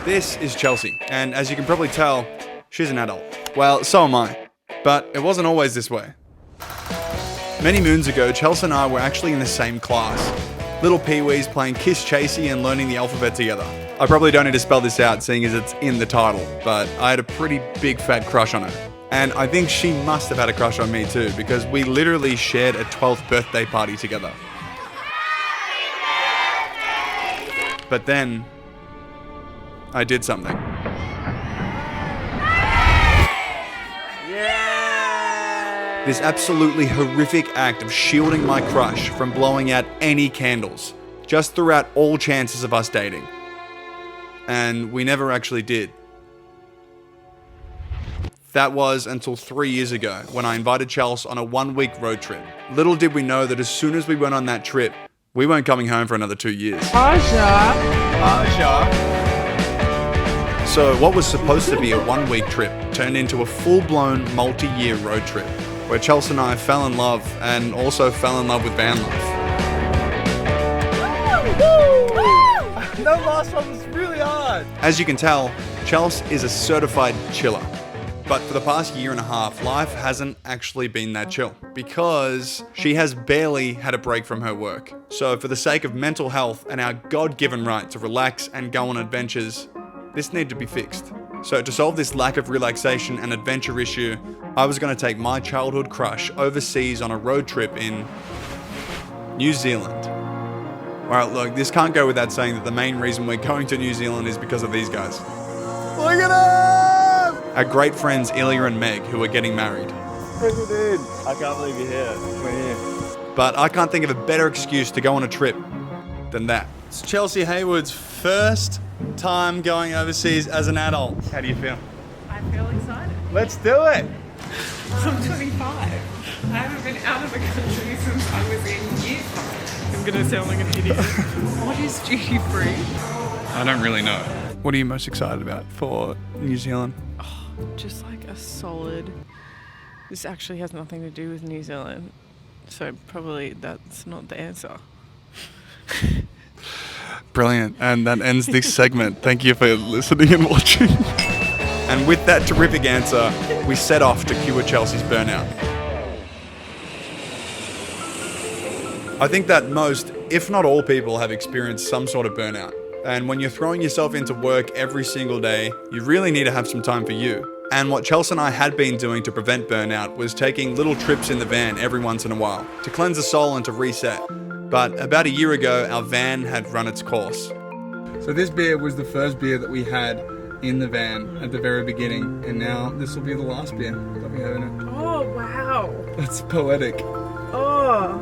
This is Chelsea, and as you can probably tell, she's an adult. Well, so am I. But it wasn't always this way. Many moons ago, Chelsea and I were actually in the same class. Little peewees playing Kiss Chasey and learning the alphabet together. I probably don't need to spell this out, seeing as it's in the title, but I had a pretty big fat crush on her. And I think she must have had a crush on me too, because we literally shared a 12th birthday party together. But then, I did something. Yeah! This absolutely horrific act of shielding my crush from blowing out any candles just threw out all chances of us dating. And we never actually did. That was until 3 years ago when I invited Chelsea on a 1-week road trip. Little did we know that as soon as we went on that trip, we weren't coming home for another 2 years. So what was supposed to be a 1-week trip turned into a full-blown multi-year road trip where Chelsea and I fell in love and also fell in love with van life. That last one was really hard. As you can tell, Chelsea is a certified chiller. But for the past year and a half, life hasn't actually been that chill because she has barely had a break from her work. So for the sake of mental health and our God-given right to relax and go on adventures, this needed to be fixed. So to solve this lack of relaxation and adventure issue, I was going to take my childhood crush overseas on a road trip in New Zealand. Alright, look, this can't go without saying that the main reason we're going to New Zealand is because of these guys. Look at them! Our great friends Ylia and Meg, who are getting married. Dude, I can't believe you're here. We're here. But I can't think of a better excuse to go on a trip than that. It's Chelsea Haywood's first time going overseas as an adult. How do you feel? I feel excited. Let's do it! I'm 25. I haven't been out of the country since I was in year 5. I'm gonna sound like an idiot. What is duty free? I don't really know. What are you most excited about for New Zealand? Just like a solid. This actually has nothing to do with New Zealand, so probably that's not the answer. Brilliant. And that ends this segment. Thank you for listening and watching. And with that terrific answer, we set off to cure Chelsea's burnout. I think that most, if not all people, have experienced some sort of burnout. And when you're throwing yourself into work every single day, you really need to have some time for you. And what Chelsea and I had been doing to prevent burnout was taking little trips in the van every once in a while to cleanse the soul and to reset. But about a year ago, our van had run its course. So this beer was the first beer that we had in the van at the very beginning, and now this will be the last beer that we have in it. Oh, wow. That's poetic. Oh,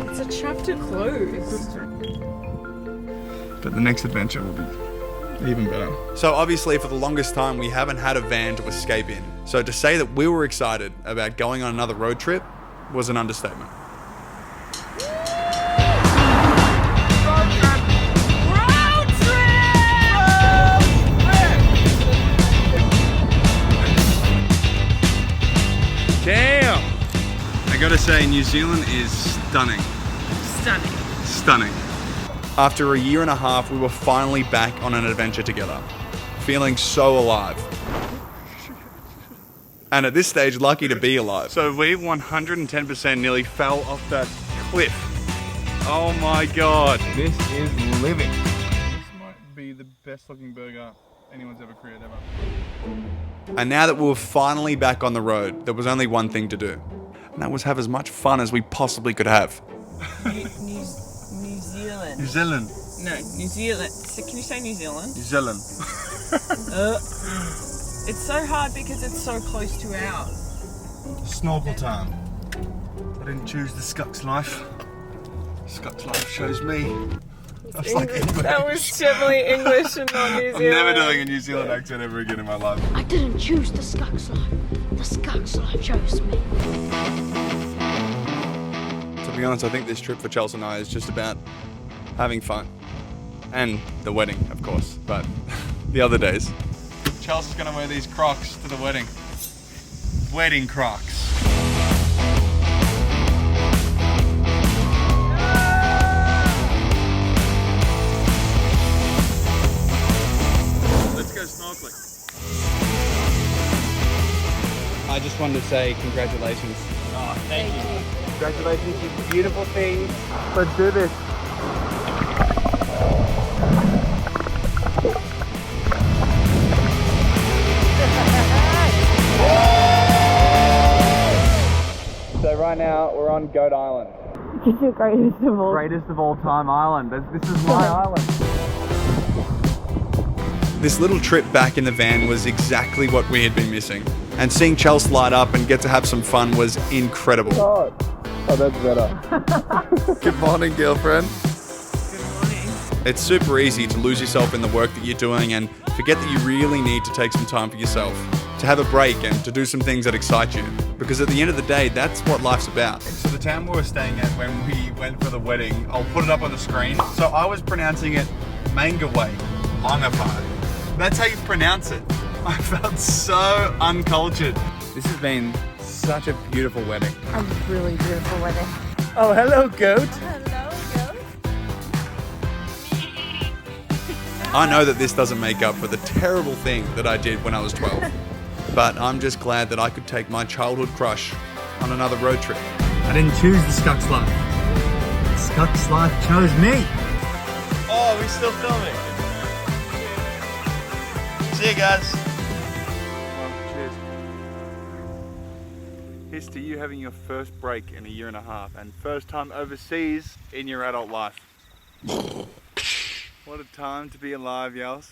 it's a chapter closed. But the next adventure will be even better. So obviously for the longest time we haven't had a van to escape in. So to say that we were excited about going on another road trip was an understatement. Damn! I gotta say, New Zealand is stunning. Stunning. After a year and a half, we were finally back on an adventure together, feeling so alive. And at this stage, lucky to be alive. So we 110% nearly fell off that cliff. Oh my God. This is living. This might be the best looking burger anyone's ever created ever. And now that we were finally back on the road, there was only one thing to do. And that was have as much fun as we possibly could have. New Zealand. New Zealand. No, New Zealand. So can you say New Zealand? New Zealand. It's so hard because it's so close to ours. Snorkel time. I didn't choose the Scuck's life. Scuck's life chose me. That's like English. That was definitely English and not New Zealand. I'm never doing a New Zealand accent ever again in my life. I didn't choose the Scuck's life. The Scuck's life chose me. To be honest, I think this trip for Chelsea and I is just about having fun. And the wedding, of course, but the other days. Chelsea's gonna wear these Crocs to the wedding. Wedding Crocs. just wanted to say congratulations. Oh, thank you. Congratulations, you beautiful thing. Let's do this. So right now we're on Goat Island. It's the greatest of all. Greatest of all time island. This is my island. This little trip back in the van was exactly what we had been missing. And seeing Chelsea light up and get to have some fun was incredible. Oh, that's better. Good morning, girlfriend. Good morning. It's super easy to lose yourself in the work that you're doing and forget that you really need to take some time for yourself, to have a break and to do some things that excite you. Because at the end of the day, that's what life's about. So the town we were staying at when we went for the wedding, I'll put it up on the screen. So I was pronouncing it Mangaway, Mangawai. That's how you pronounce it. I felt so uncultured. This has been such a beautiful wedding. A really beautiful wedding. Oh, hello, goat. I know that this doesn't make up for the terrible thing that I did when I was 12. But I'm just glad that I could take my childhood crush on another road trip. I didn't choose the Skux life. The Skux life chose me. Oh, we still filming. See you guys. Cheers. Here's to you having your first break in a year and a half and first time overseas in your adult life. What a time to be alive, Yals.